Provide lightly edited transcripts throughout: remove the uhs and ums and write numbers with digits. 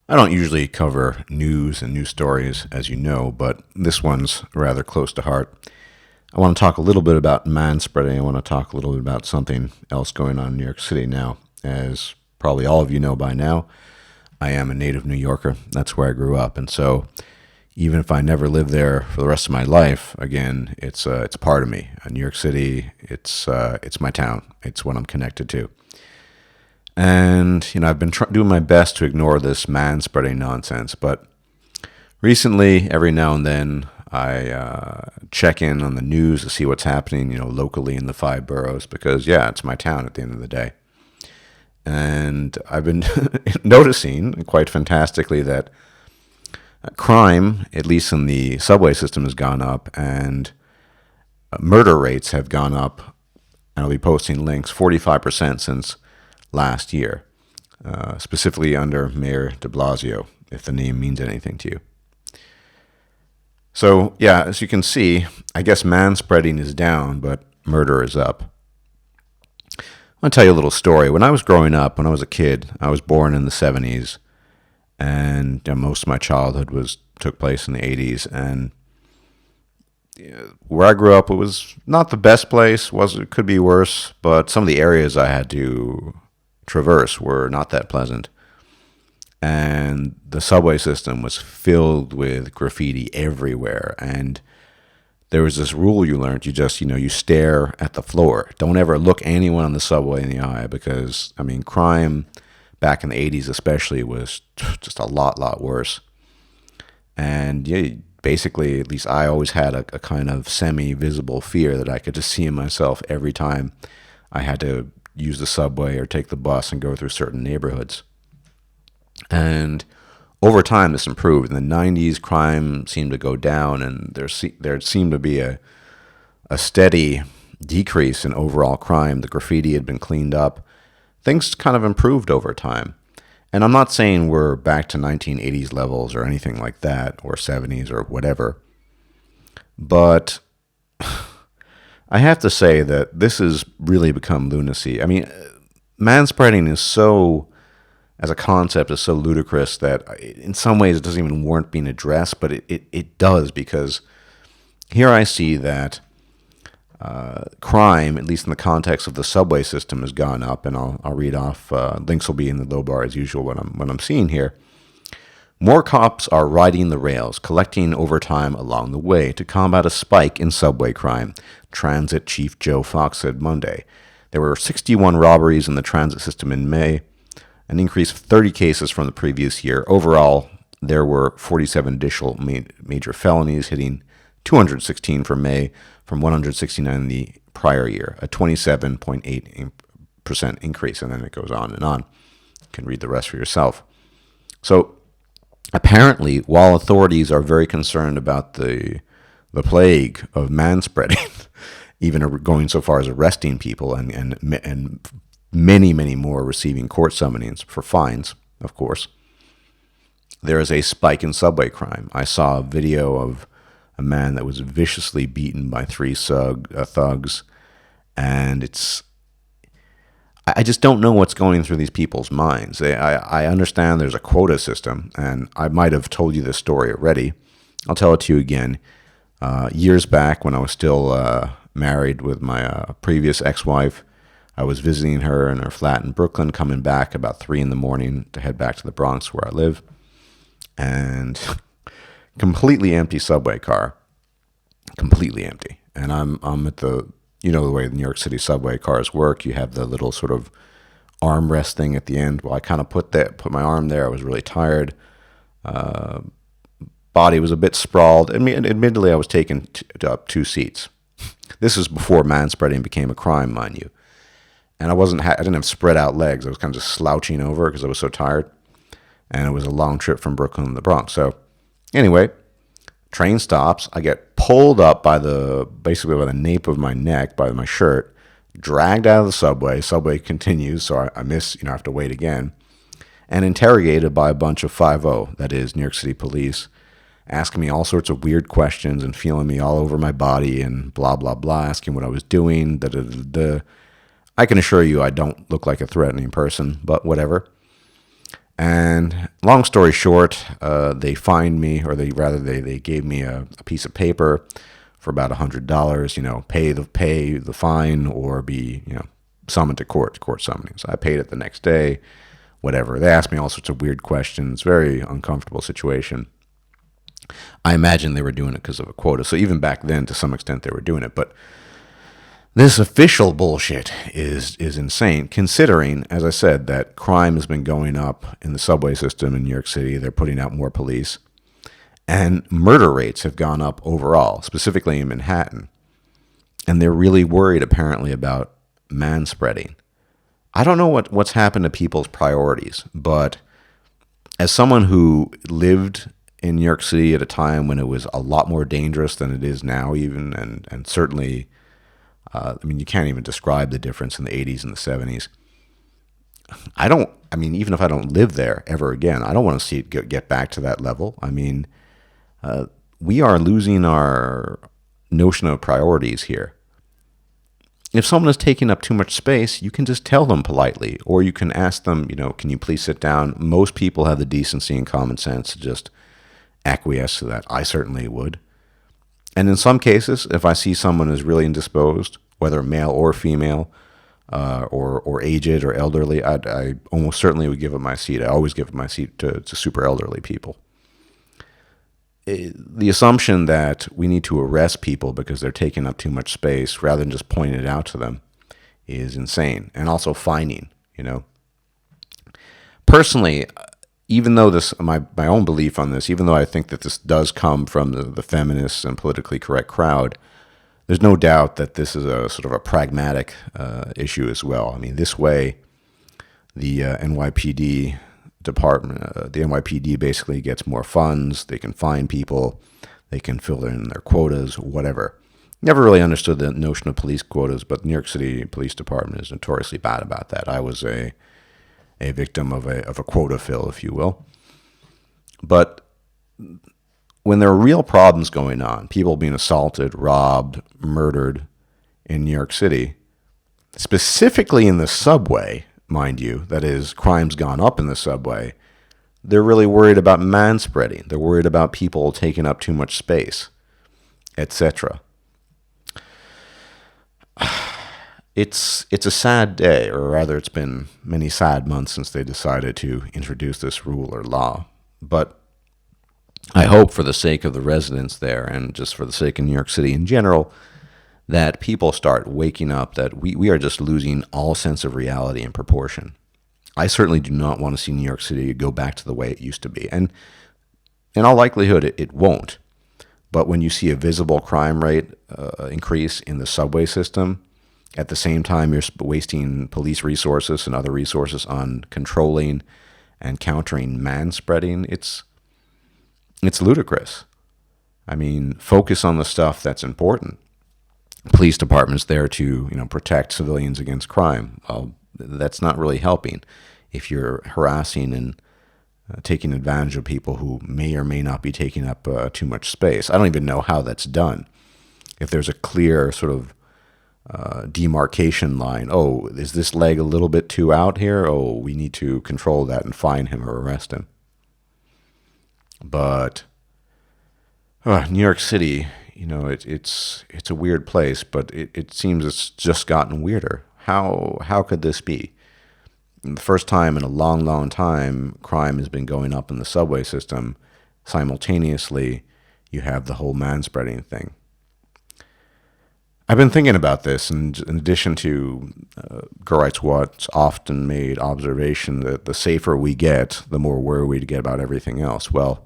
I don't usually cover news and news stories, as you know, but this one's rather close to heart. I want to talk a little bit about manspreading. I want to talk a little bit about something else going on in New York City now. As probably all of you know by now, I am a native New Yorker. That's where I grew up. And so even if I never live there for the rest of my life, again, it's a part of me. New York City, it's my town. It's what I'm connected to. And, I've been doing my best to ignore this man-spreading nonsense. But recently, every now and then, I check in on the news to see what's happening, locally in the 5 boroughs. Because, it's my town at the end of the day. And I've been noticing, quite fantastically, that crime, at least in the subway system, has gone up. And murder rates have gone up. And I'll be posting links, 45% since last year, specifically under Mayor de Blasio, if the name means anything to you. So, as you can see, I guess manspreading is down, but murder is up. I'll tell you a little story. When I was growing up, when I was a kid, I was born in the 70s, and most of my childhood took place in the 80s, and where I grew up, it was not the best place. It could be worse, but some of the areas I had to traverse were not that pleasant. And the subway system was filled with graffiti everywhere. And there was this rule you learned. You just, you stare at the floor. Don't ever look anyone on the subway in the eye because, crime back in the 80s especially was just a lot worse. And basically, at least I always had a kind of semi-visible fear that I could just see in myself every time I had to use the subway or take the bus and go through certain neighborhoods. And over time, this improved. In the 90s, crime seemed to go down, and there seemed to be a steady decrease in overall crime. The graffiti had been cleaned up. Things kind of improved over time. And I'm not saying we're back to 1980s levels or anything like that, or 70s or whatever. But I have to say that this has really become lunacy. Manspreading is as a concept, is so ludicrous that in some ways it doesn't even warrant being addressed, but it does, because here I see that crime, at least in the context of the subway system, has gone up, and I'll read off. Links will be in the low bar as usual. What I'm seeing here. More cops are riding the rails, collecting overtime along the way to combat a spike in subway crime, Transit Chief Joe Fox said Monday. There were 61 robberies in the transit system in May, an increase of 30 cases from the previous year. Overall, there were 47 additional major felonies, hitting 216 for May from 169 the prior year, a 27.8% increase, and then it goes on and on. You can read the rest for yourself. So, apparently, while authorities are very concerned about the plague of manspreading, even going so far as arresting people and many more receiving court summonings for fines, of course, there is a spike in subway crime. I saw a video of a man that was viciously beaten by 3 thugs, and I just don't know what's going through these people's minds. I understand there's a quota system, and I might have told you this story already. I'll tell it to you again. Years back, when I was still married with my previous ex-wife, I was visiting her in her flat in Brooklyn, coming back about 3 a.m. to head back to the Bronx where I live, and completely empty subway car, completely empty. And I'm at the the way the New York City subway cars work. You have the little sort of armrest thing at the end. Well, I kind of put my arm there. I was really tired. Body was a bit sprawled. Admittedly, I was taking up 2 seats. This is before manspreading became a crime, mind you. And I didn't have spread out legs. I was kind of just slouching over because I was so tired. And it was a long trip from Brooklyn to the Bronx. So anyway, train stops. I get pulled up basically by the nape of my neck, by my shirt, dragged out of the subway. Subway continues, so I miss, I have to wait again. And interrogated by a bunch of 5-0, that is New York City police, asking me all sorts of weird questions and feeling me all over my body and blah, blah, blah, asking what I was doing, I can assure you I don't look like a threatening person, but whatever. And long story short, they fined me, or they gave me a piece of paper for about $100. Pay the fine or be summoned to court summoning. So I paid it the next day. Whatever. They asked me all sorts of weird questions. Very uncomfortable situation. I imagine they were doing it because of a quota. So even back then, to some extent, they were doing it. But this official bullshit is insane, considering, as I said, that crime has been going up in the subway system in New York City. They're putting out more police. And murder rates have gone up overall, specifically in Manhattan. And they're really worried, apparently, about manspreading. I don't know what's happened to people's priorities, but as someone who lived in New York City at a time when it was a lot more dangerous than it is now, even, and certainly, you can't even describe the difference in the 80s and the 70s. Even if I don't live there ever again, I don't want to see it get back to that level. We are losing our notion of priorities here. If someone is taking up too much space, you can just tell them politely, or you can ask them, can you please sit down? Most people have the decency and common sense to just acquiesce to that. I certainly would. And in some cases, if I see someone is really indisposed, whether male or female, or aged or elderly, I almost certainly would give up my seat. I always give up my seat to super elderly people. The assumption that we need to arrest people because they're taking up too much space rather than just pointing it out to them is insane. And also fining, Personally, even though my own belief on this, even though I think that this does come from the feminists and politically correct crowd, there's no doubt that this is a sort of a pragmatic issue as well. This way, the NYPD department, the NYPD basically gets more funds. They can fine people. They can fill in their quotas, whatever. Never really understood the notion of police quotas, but the New York City Police Department is notoriously bad about that. I was a victim of a quota fill, if you will. But when there are real problems going on, people being assaulted, robbed, murdered in New York City, specifically in the subway, mind you, that is, crime's gone up in the subway, they're really worried about manspreading. They're worried about people taking up too much space, etc. It's a sad day, or rather it's been many sad months since they decided to introduce this rule or law. But I hope for the sake of the residents there, and just for the sake of New York City in general, that people start waking up, that we are just losing all sense of reality and proportion. I certainly do not want to see New York City go back to the way it used to be. And in all likelihood, it won't. But when you see a visible crime rate increase in the subway system, at the same time you're wasting police resources and other resources on controlling and countering manspreading, it's ludicrous. Focus on the stuff that's important. Police department's there to protect civilians against crime. Well, that's not really helping if you're harassing and taking advantage of people who may or may not be taking up too much space. I don't even know how that's done. If there's a clear sort of demarcation line, oh, is this leg a little bit too out here? Oh, we need to control that and fine him or arrest him. But New York City, it's a weird place, but it seems it's just gotten weirder. How could this be? The first time in a long, long time, crime has been going up in the subway system. Simultaneously, you have the whole manspreading thing. I've been thinking about this, and in addition to Gerrit's Watt's often made observation that the safer we get, the more worried we get about everything else. Well,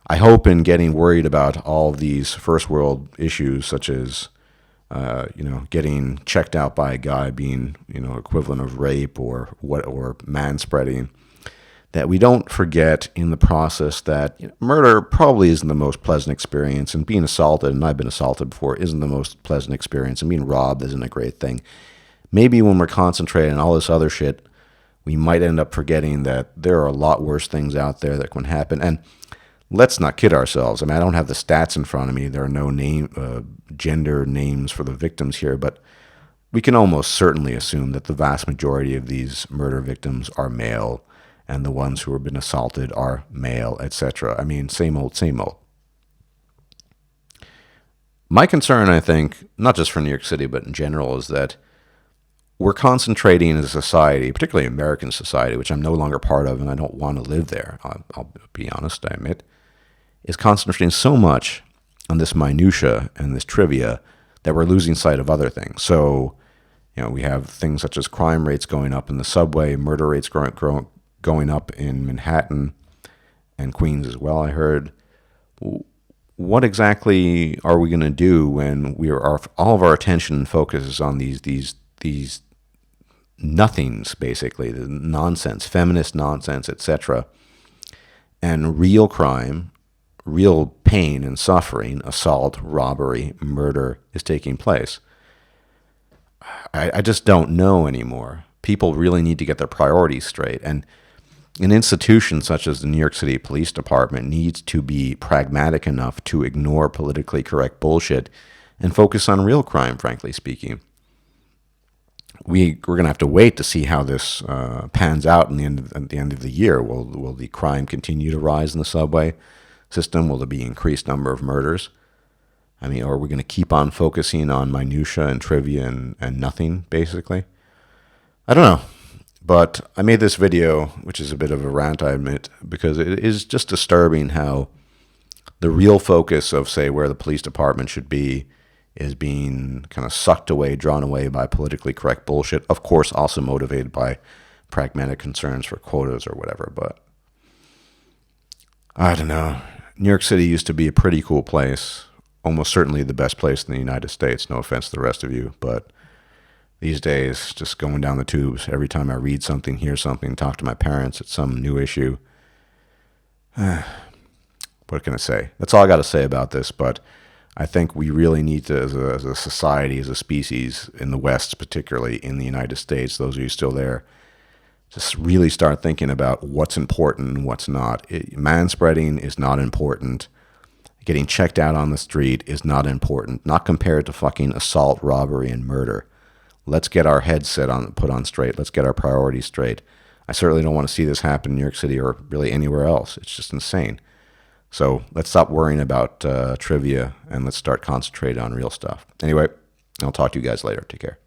I hope in getting worried about all of these first world issues, such as getting checked out by a guy being equivalent of rape or manspreading, that we don't forget in the process that murder probably isn't the most pleasant experience, and being assaulted, and I've been assaulted before, isn't the most pleasant experience, and being robbed isn't a great thing. Maybe when we're concentrating on all this other shit, we might end up forgetting that there are a lot worse things out there that can happen. And let's not kid ourselves. I don't have the stats in front of me. There are no gender names for the victims here, but we can almost certainly assume that the vast majority of these murder victims are male, and the ones who have been assaulted are male, etc. I mean, same old, same old. My concern, I think, not just for New York City, but in general, is that we're concentrating as a society, particularly American society, which I'm no longer part of and I don't want to live there, I'll be honest, I admit, is concentrating so much on this minutia and this trivia that we're losing sight of other things. So, we have things such as crime rates going up in the subway, murder rates going up in Manhattan and Queens as well, I heard. What exactly are we going to do when all of our attention and focus is on these nothings, basically, the nonsense, feminist nonsense, etc., and real crime, real pain and suffering, assault, robbery, murder is taking place? I just don't know anymore. People really need to get their priorities straight, and an institution such as the New York City Police Department needs to be pragmatic enough to ignore politically correct bullshit and focus on real crime, frankly speaking. We're going to have to wait to see how this pans out at the end of the year. Will the crime continue to rise in the subway system? Will there be increased number of murders? I mean, are we going to keep on focusing on minutia and trivia and nothing, basically? I don't know. But I made this video, which is a bit of a rant, I admit, because it is just disturbing how the real focus of, say, where the police department should be is being kind of sucked away, drawn away by politically correct bullshit. Of course, also motivated by pragmatic concerns for quotas or whatever. But I don't know. New York City used to be a pretty cool place. Almost certainly the best place in the United States. No offense to the rest of you, but these days, just going down the tubes, every time I read something, hear something, talk to my parents, it's some new issue. What can I say? That's all I got to say about this, but I think we really need to, as a society, as a species, in the West, particularly in the United States, those of you still there, just really start thinking about what's important and what's not. Manspreading is not important. Getting checked out on the street is not important, not compared to fucking assault, robbery, and murder. Let's get our heads put on straight. Let's get our priorities straight. I certainly don't want to see this happen in New York City or really anywhere else. It's just insane. So let's stop worrying about trivia and let's start concentrating on real stuff. Anyway, I'll talk to you guys later. Take care.